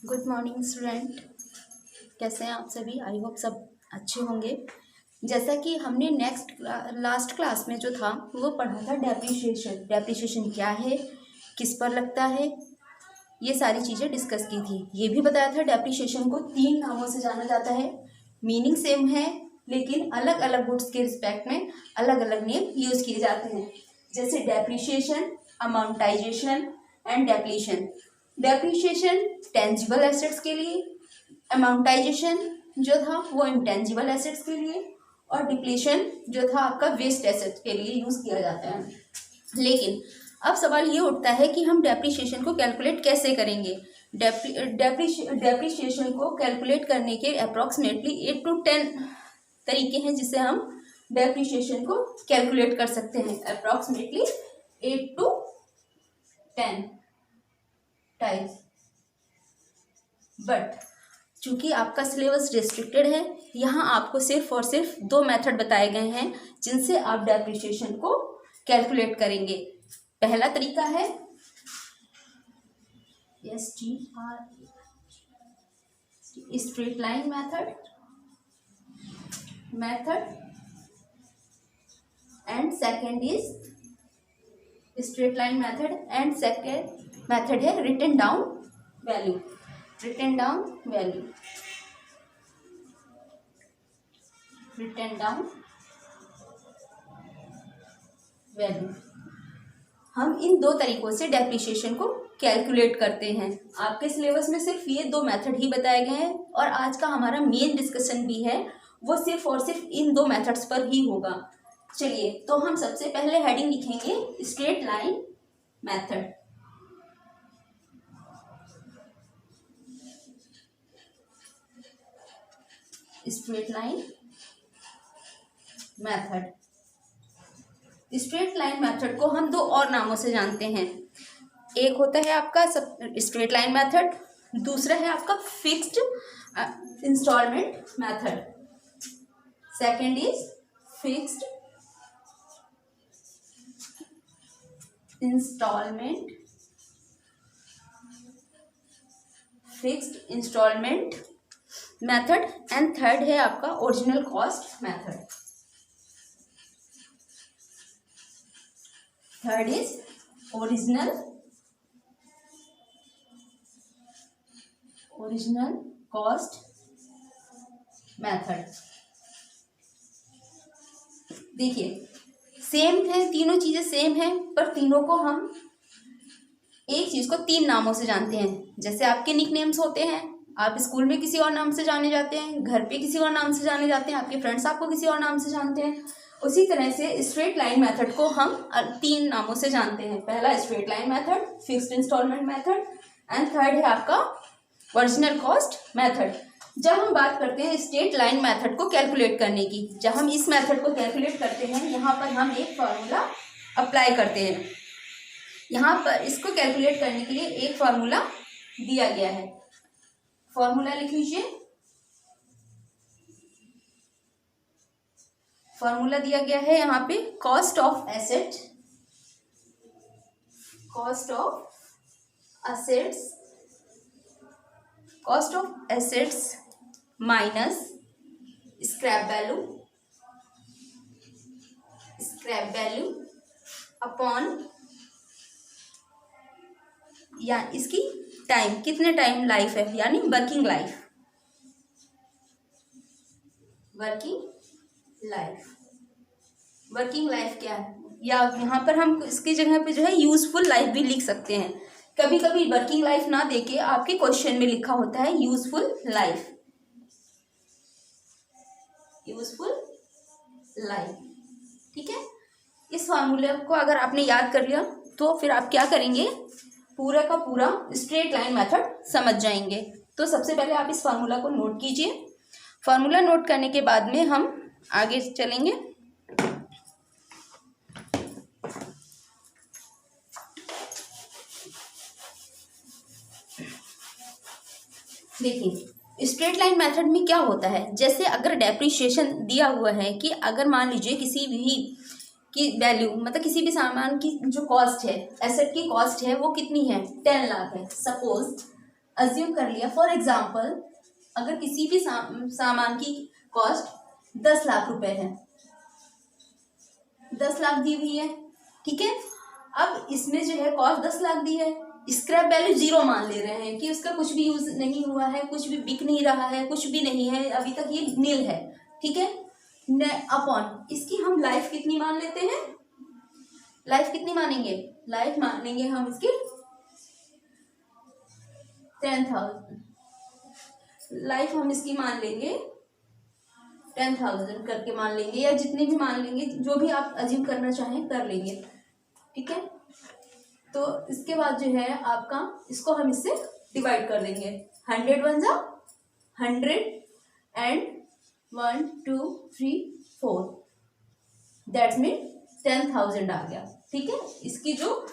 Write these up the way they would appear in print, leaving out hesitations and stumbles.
Good morning student. कैसे हैं आप सभी? आई होप सब अच्छे होंगे। जैसा कि हमने लास्ट क्लास में जो था वो पढ़ा था डेप्रिशिएशन। डेप्रिशिएशन क्या है, किस पर लगता है, ये सारी चीज़ें डिस्कस की थी। ये भी बताया था डेप्रिशिएशन को 3 नामों से जाना जाता है। मीनिंग सेम है लेकिन अलग अलग गुड्स के रिस्पेक्ट में अलग अलग नेम यूज़ किए जाते हैं, जैसे depreciation, amortization and depletion. Depreciation tangible assets के लिए, अमाउंटाइजेशन जो था वो इंटेंजिबल एसेट्स के लिए, और डिप्लीशन जो था आपका वेस्ट एसेट्स के लिए यूज़ किया जाता है। लेकिन अब सवाल ये उठता है कि हम डेप्रिशिएशन को कैलकुलेट कैसे करेंगे। डेप्रिशिएशन को कैलकुलेट करने के अप्रॉक्सीमेटली 8 to 10 तरीके हैं जिससे हम डेप्रिशिएशन को कैलकुलेट कर सकते हैं। Approximately 8 to 10 types. बट चूंकि आपका सिलेबस रिस्ट्रिक्टेड है, यहाँ आपको सिर्फ और सिर्फ 2 मेथड बताए गए हैं जिनसे आप डेप्रिशिएशन को कैलकुलेट करेंगे। पहला तरीका है straight line method and second is straight line method and second method है written down value. Written down value. हम इन 2 तरीकों से डेप्रिशिएशन को कैलकुलेट करते हैं। आपके सिलेबस में सिर्फ ये 2 मेथड ही बताए गए हैं और आज का हमारा मेन डिस्कशन भी है वो सिर्फ और सिर्फ इन 2 मेथड्स पर ही होगा। चलिए, तो हम सबसे पहले हेडिंग लिखेंगे straight line method. Straight line method. Straight line method को हम 2 और नामों से जानते हैं। एक होता है आपका स्ट्रेट लाइन मेथड, दूसरा है आपका fixed installment method. Second is fixed installment method and third है आपका original cost method. Third is original cost method. देखिए, सेम है, तीनों चीजें सेम है, पर तीनों को हम एक चीज को 3 नामों से जानते हैं। जैसे आपके निकनेम्स होते हैं, आप स्कूल में किसी और नाम से जाने जाते हैं, घर पे किसी और नाम से जाने जाते हैं, आपके फ्रेंड्स आपको किसी और नाम से जानते हैं। उसी तरह से स्ट्रेट लाइन मेथड को हम 3 नामों से जानते हैं। पहला straight line method, fixed installment method and third है आपका ओरिजिनल कॉस्ट मेथड। जब हम बात करते हैं स्ट्रेट लाइन मेथड को कैलकुलेट करने की, जब हम इस मेथड को कैलकुलेट करते हैं, यहाँ पर हम एक फार्मूला अप्लाई करते हैं। यहाँ पर इसको कैलकुलेट करने के लिए एक फार्मूला दिया गया है। फॉर्मूला लिख लीजिए। फॉर्मूला दिया गया है यहाँ पे cost of assets minus scrap value upon, या इसकी टाइम, कितने टाइम लाइफ है, यानी वर्किंग लाइफ क्या है, या यहाँ पर हम इसकी जगह पे जो है यूजफुल लाइफ भी लिख सकते हैं। कभी कभी वर्किंग लाइफ ना देके आपके क्वेश्चन में लिखा होता है यूजफुल लाइफ। ठीक है। इस फार्मूले को अगर आपने याद कर लिया तो फिर आप क्या करेंगे, पूरा का पूरा स्ट्रेट लाइन मेथड समझ जाएंगे। तो सबसे पहले आप इस फार्मूला को नोट कीजिए। फार्मूला नोट करने के बाद में हम आगे चलेंगे। देखिए, स्ट्रेट लाइन मेथड में क्या होता है, जैसे अगर डेप्रिशिएशन दिया हुआ है कि अगर मान लीजिए किसी भी की वैल्यू, मतलब किसी भी सामान की जो कॉस्ट है, एसेट की कॉस्ट है वो कितनी है, 10 लाख है। सपोज अज्यूम कर लिया फॉर एग्जाम्पल, अगर किसी भी सामान की कॉस्ट 10 लाख रुपए है, 10 लाख दी हुई है, ठीक है। अब इसमें जो है कॉस्ट 10 लाख दी है, स्क्रैप वैल्यू 0 मान ले रहे हैं कि उसका कुछ भी यूज नहीं हुआ है, कुछ भी बिक नहीं रहा है, कुछ भी नहीं है, अभी तक ये नील है, ठीक है। अपॉन इसकी हम लाइफ कितनी मान लेते हैं, लाइफ कितनी मानेंगे, लाइफ मानेंगे हम इसकी 10,000, लाइफ हम इसकी मान लेंगे 10,000 करके मान लेंगे, या जितने भी मान लेंगे, जो भी आप अज्यूम करना चाहें कर लेंगे, ठीक है। तो इसके बाद जो है आपका, इसको हम इससे डिवाइड कर देंगे, 100 1 जा 100 एंड 1 2 3 4, दैट्स मीन 10,000 आ गया, ठीक है। इसकी जो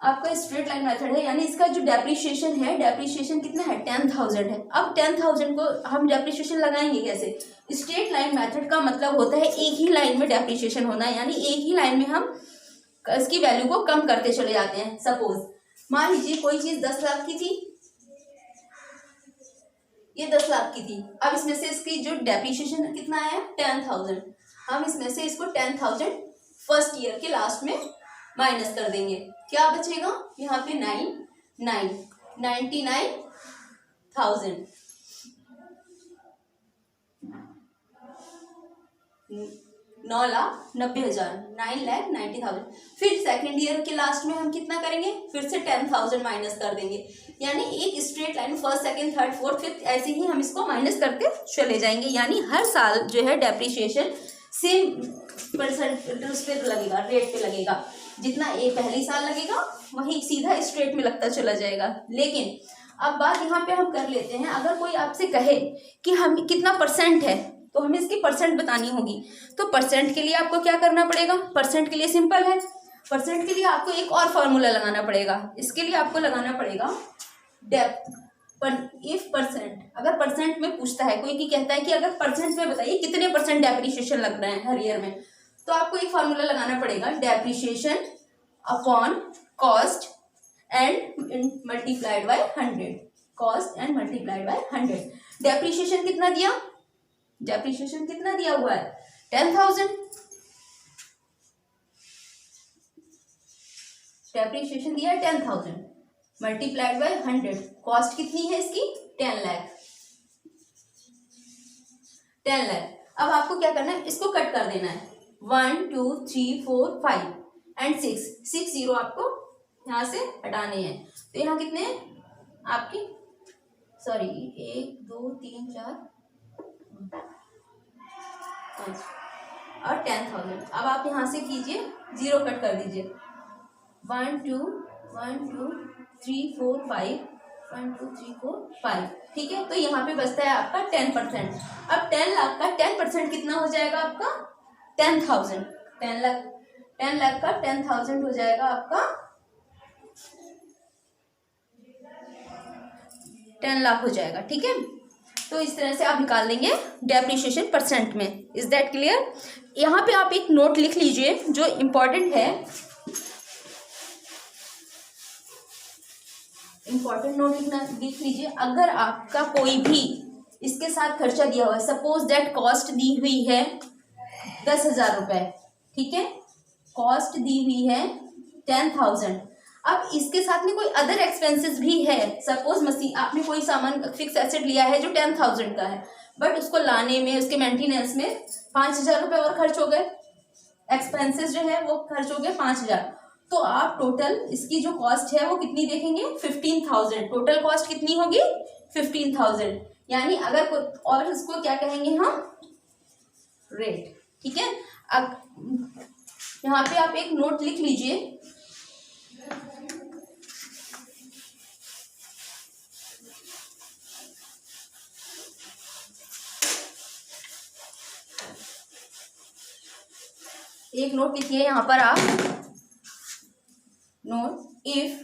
आपका स्ट्रेट लाइन मेथड है, यानी इसका जो डेप्रिशिएशन है, डेप्रिशिएशन कितना है 10,000 है। अब 10,000 को हम डेप्रिशिएशन लगाएंगे कैसे, स्ट्रेट लाइन मेथड का मतलब होता है एक ही लाइन में डेप्रिशिएशन होना, यानी एक ही लाइन में हम इसकी वैल्यू को कम करते चले जाते हैं। सपोज मान लीजिए कोई चीज 10 लाख की थी, ये 10 लाख की थी, अब इसमें से इसकी जो डेप्रिशिएशन कितना आया 10,000, हम इसमें से इसको 10,000 फर्स्ट ईयर के लास्ट में माइनस कर देंगे, क्या बचेगा यहाँ पे 99,000, 9,90,000, 9,90,000। फिर सेकेंड ईयर के लास्ट में हम कितना करेंगे, फिर से 10,000 माइनस कर देंगे, यानी एक straight line first second third fourth fifth ऐसे ही हम इसको माइनस करते चले जाएंगे, यानी हर साल जो है डेप्रिशिएशन सेम परसेंट उस पर लगेगा, रेट पे लगेगा, जितना ये पहली साल लगेगा वही सीधा स्ट्रेट में लगता चला जाएगा। लेकिन अब बात यहाँ पे हम कर लेते हैं, अगर कोई आपसे कहे कि हम कितना परसेंट है, तो हमें इसकी परसेंट बतानी होगी, तो परसेंट के लिए आपको क्या करना पड़ेगा, परसेंट के लिए सिंपल है, परसेंट के लिए आपको एक और फॉर्मूला लगाना पड़ेगा, इसके लिए आपको लगाना पड़ेगा डेप्थ पर। इफ परसेंट, अगर परसेंट में पूछता है कोई कि कहता है कि अगर परसेंट में बताइए कितने परसेंट डेप्रिशिएशन लग रहे हैं हर ईयर में, तो आपको एक फॉर्मूला लगाना पड़ेगा, depreciation upon cost and multiplied by 100, cost and multiplied by 100। Depreciation कितना दिया, डेप्रिशिएशन कितना दिया हुआ है 10,000, डेप्रिशिएशन दिया है 10,000 मल्टीप्लाइड बाय 100, कॉस्ट कितनी है इसकी 10 लाख, 10 लाख। अब आपको क्या करना है, इसको कट कर देना है, 1 2 3 4 5 एंड 6 जीरो आपको यहाँ से हटाने हैं, तो यहाँ कितने हैं आपकी, सॉरी 1 2 3 4 और 10,000। अब आप यहाँ से कीजिए, जीरो कट कर दीजिए, 1 2 3 4 5, 1 2 3 4 5, ठीक है। तो यहाँ पे बचता है आपका 10%। अब 10 लाख का 10% कितना हो जाएगा आपका 10,000, 10 लाख का 10,000 हो जाएगा आपका 10 लाख हो जाएगा, ठीक है। तो इस तरह से आप निकाल लेंगे डेप्रिशिएशन परसेंट में। Is that clear. यहाँ पे आप एक नोट लिख लीजिए जो इम्पोर्टेंट है, इम्पोर्टेंट नोट लिख लीजिए। अगर आपका कोई भी इसके साथ खर्चा दिया हुआ है, सपोज दैट कॉस्ट दी हुई है 10,000 रुपए, ठीक है, कॉस्ट दी हुई है 10,000। अब इसके साथ में कोई अदर एक्सपेंसेस भी है, सपोज मशीन, आपने कोई सामान फिक्स एसेट लिया है जो 10,000 का है, बट उसको लाने में, उसके मेंटेनेंस में 5,000 रुपये और खर्च हो गए, एक्सपेंसेस जो है वो खर्च हो गए 5,000, तो आप टोटल इसकी जो कॉस्ट है वो कितनी देखेंगे 15,000, टोटल कॉस्ट कितनी होगी 15,000, यानी अगर और इसको क्या कहेंगे हम रेट, ठीक है। अब यहाँ पे आप एक नोट लिख लीजिए, एक नोट लिखिए यहाँ पर आप, note, if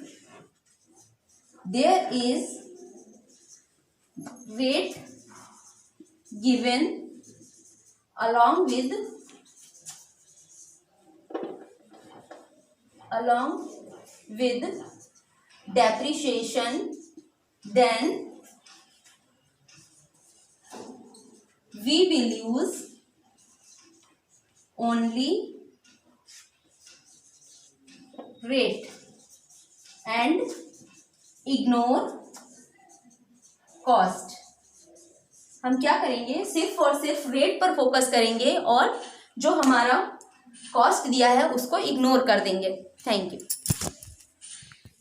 there is weight given along with depreciation then we will use only rate and ignore cost. हम क्या करेंगे, सिर्फ और सिर्फ रेट पर फोकस करेंगे और जो हमारा कॉस्ट दिया है उसको इग्नोर कर देंगे. Thank you.